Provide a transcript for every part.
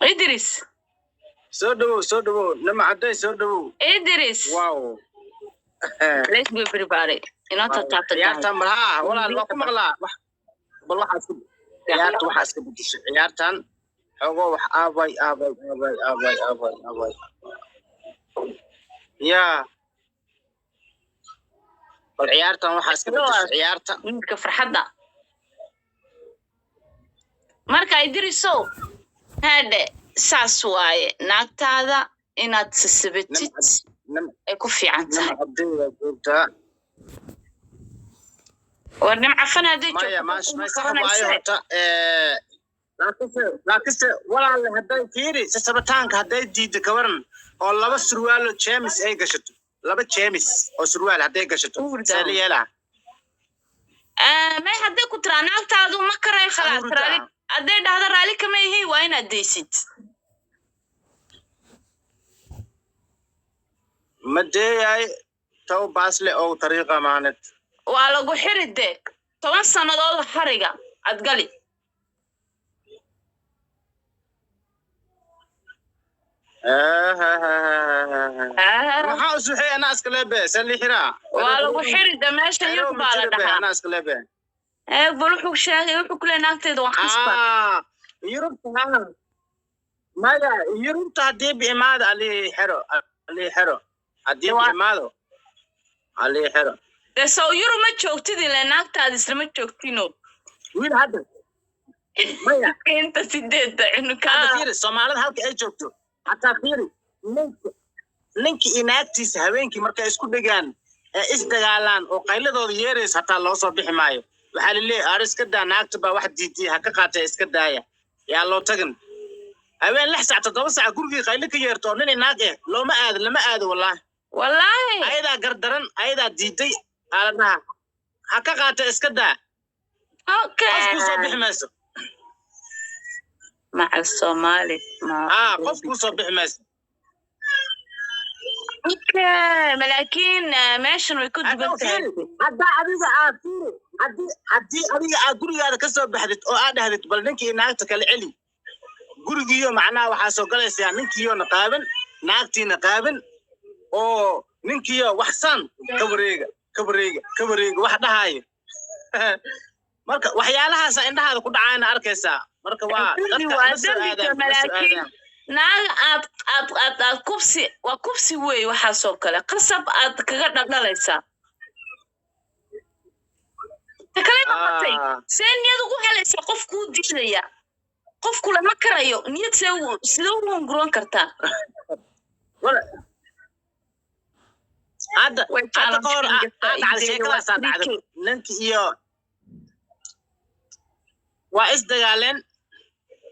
إدريس سودو لما عدي سودو إدريس واو let's be everybody إنه تتعطى عيارتان مرها ولا الوقت مغلا والله حاسب عيارت وحاسب عيارتان حقو أباي يا والعيارتان وحاسب عيارتان منك فرحنا marka idriso hade saas waaye naagtaada inaad sisibtid ay ku fiican tahay war nimcafan hadii joogto laakiinse walaal haday fiiri sisabtaanka haday diido ka waran oo laba surwaal James ay gashato laba James oo surwaal haday gashato saliyeela ma haday ku tira naagtaadu ma karay khalaas raali haday dhahdo raali kama yahay waa inaad deysid madeeyay taw baasle oo tariiqa maanad waa lagu xiride 10 sanadood xariga ad gali maxaa suuxay ana askaleebe salixira waa lagu xiride meesha iyo baala dhaha ana askaleebe buluxu sheegay wuxuu kule naagteedu waan khasba yurubta maya yurubta hadii biimaad ali xiro hadii biimaado ali xiro soo yurub ma joogtid ilaa naagtaada isma joogtino wiil hadda maya inta sideeda inuka fiiri Soomaalida halka ay joogto hatta fiiri ninki inaagtiisa habeenkii markay isku dhigaan is dagaalaan oo qayladooda yeereys hatta loo soo bixi maayo waxa la leeyahay ariska naagta ba wax diiday ha ka qaatay iska daaya yaa loo tagan habeen 6 saac 7 saac gurigii qaylo ka yeerto nin inaag lama aado wallahi ayda gardaran ayda diiday aaladaha ha ka qaatay iska daa okay qofku soo bixi mayso مع الصومالي قفكو صبح مس اوكي لكن ماشي ويكون قلت هدا اديga aafiri hadii adiga aad gurigaada ka soo baxdid oo aad dhahdid bal ninkii naagta kala celi gurigiyo macnaa waxa soo galaysaa ninkiyo naqaaban naagtiina qaaban oo ninkiyo waxsan ka wareega wax dhahayo marka waxyaalahaas indhahaada ku dhacaayna arkaysaa marka waa naag kubsi way waxa soo kale qasab aad kaga dhadhalaysaa takale noqotay seen niyad ugu helaysa qofku diidaya qofku lama karayo niyad sida uu nguron kartaa hadda qoor aad sheekada saacada ninki iyo waa is dagaaleen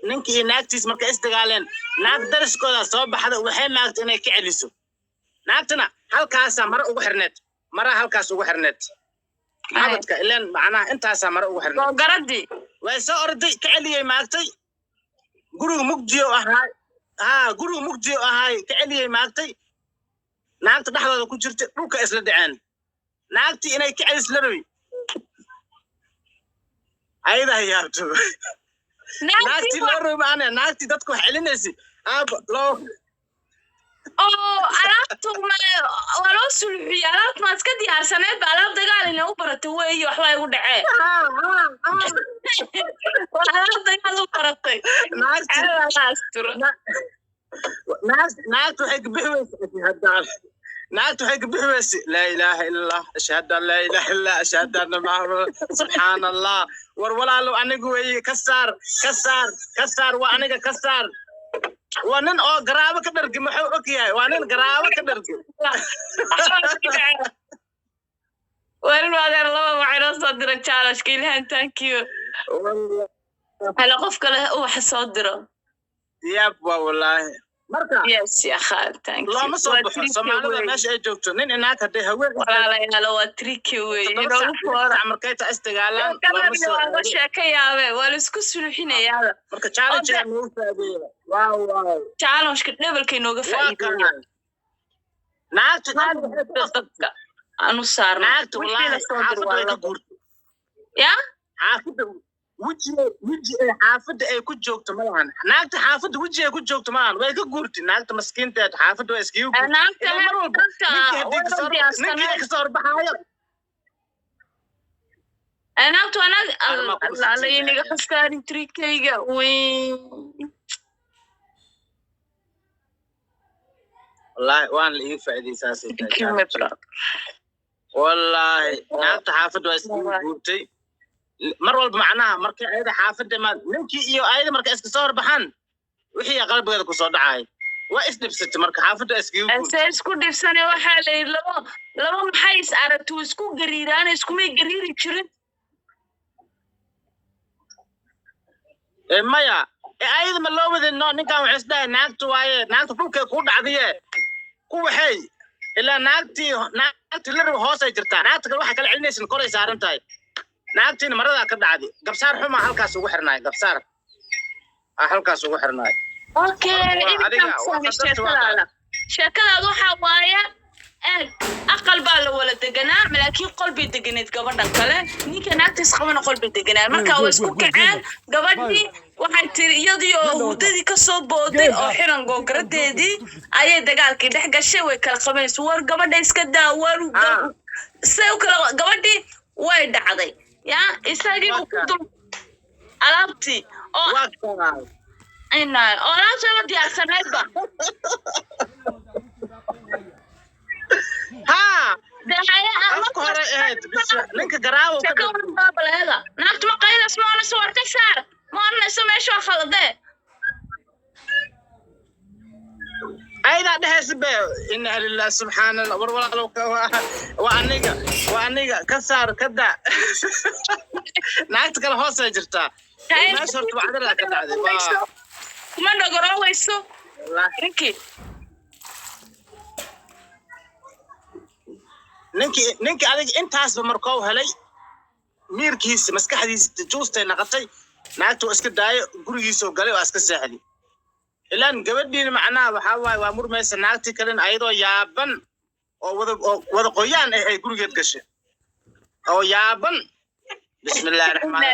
ninkii naagtiis markay is dagaaleen naag dariskooda soo baxda waxay naagta inay ka celiso naagtana halkaas mara ugu xirneed xabadka ileen macnaha intaas mara ugu xirneed oo garadi way soo orday ka celiyay maagtay guriga mugdiyo ahay ka celiyay maagtay naagta dhaxdooda ku jirtay dhulka isla dhaceen naagti inay ka celis la rabi ayda yaabto naagti loo rumaana naagti dadku xelinaysi loo alaabtu walo sulxiya alaabtu ma iska diyaarsaneed alaab dagaal inay u barato weeyo wax way u dhaceen alaab dagaal u baratay naagtu waxay ka bixi haddaan naagtu waxay ka bixi weyse laa ilaaha illa allah ashhadu an laa ilaaha illa ashhadu anna muhammadan subhanallah war walaalo anigu weeye ka saar waa aniga ka saar waa nin oo garaabo ka dhargi maxuu og yahay waa nin garaabo ka dhargi warin wadeer laba waxay soo diray challenge ilaahan thank you hala qof kale wax soo diro yab wallahi marka yes ya khaal thank you lama soo baxo Soomaalida meesha ay joogto nin inaad haday haween walaalayaal waa tricky way inoo foora markay ta istagaalaan lama soo sheekayaabe wala isku sulxinayaa marka challenge ay noo faadeeyo waaw challenge ka levelka inooga faa'iideeyo naagta anu saarna naagta wallahi xaafadda ka guurto ya xaafadda وجه حافظ أي كل جوكت ملان ناقت حافظ وجه كل جوكت ملان وين كجورتي ناقت مسكين تات حافظ واسكيو أنا كسر بحايا أنا الله ينيق خساري تريكيجا وين والله وان اللي فائدة ساسي كلمة برا والله ناقت حافظ واسكيو جورتي مرة بمعناها مركي أيضا حافظ ما نمكي إيو أيضا مركي إسكسور بحن وحي قلب غير كسور دعاي وإسنب ست مركي حافظ إسكيو اسكو ديفساني وحالي لما محايس عرفتو اسكو قريران اسكو مي قريري جرين مايا أيضا ما لو وذن نكا وحسدا ناقتو واي ناقتو فوق كود عادية كو حي إلا ناقتي لرو هوسا جرتا ناقتك الواحد كلا علنيس نكوري سارنتاي naagtiin marada ka dhacday gabsaar xuma halkaas ugu xirnaay gabsaar halkaas ugu xirnaay sheekadaadu waxa waaya aqal baa la wala deganaa laakiin qalbi deganeed gabadhan kale ninka naagtiis qabana qalbi deganaa marka way isku kaceen gabadhii waxay tiri iyadii oo hudadii ka soo booday oo xiran googaradeedii ayay dagaalkii dhex gashay way kala qabanayso war gabadha iska daawar say u kala gabadhii way dhacday يا إساقي بكتب ألابتي إنا أنا سألت يا سنايبا ها ده حياة أفكار إيه بس لينك جراو شكرا بابا هذا نحط مقايلة اسمه أنا صورت سعر ما أنا سمع شو خلص ده أيضا ده سبب إن الله سبحان الله والله لو وعنيجا كسر كذا نعتك الهوسة جرتا ما صرت بعد لا كذا كمان نقرأ ويسو ننكي عليك أنت حسب مركوه هلي ميركيس مسك حديث جوستي نقطي نعتو اسك داي قريسو قالي واسك ساحلي إلان قبل معناه وحواي وامور ما يسنعتي كلن أيضا يابن أو وذا قيان أي قرية قشة أو يابن بسم الله الرحمن الرحيم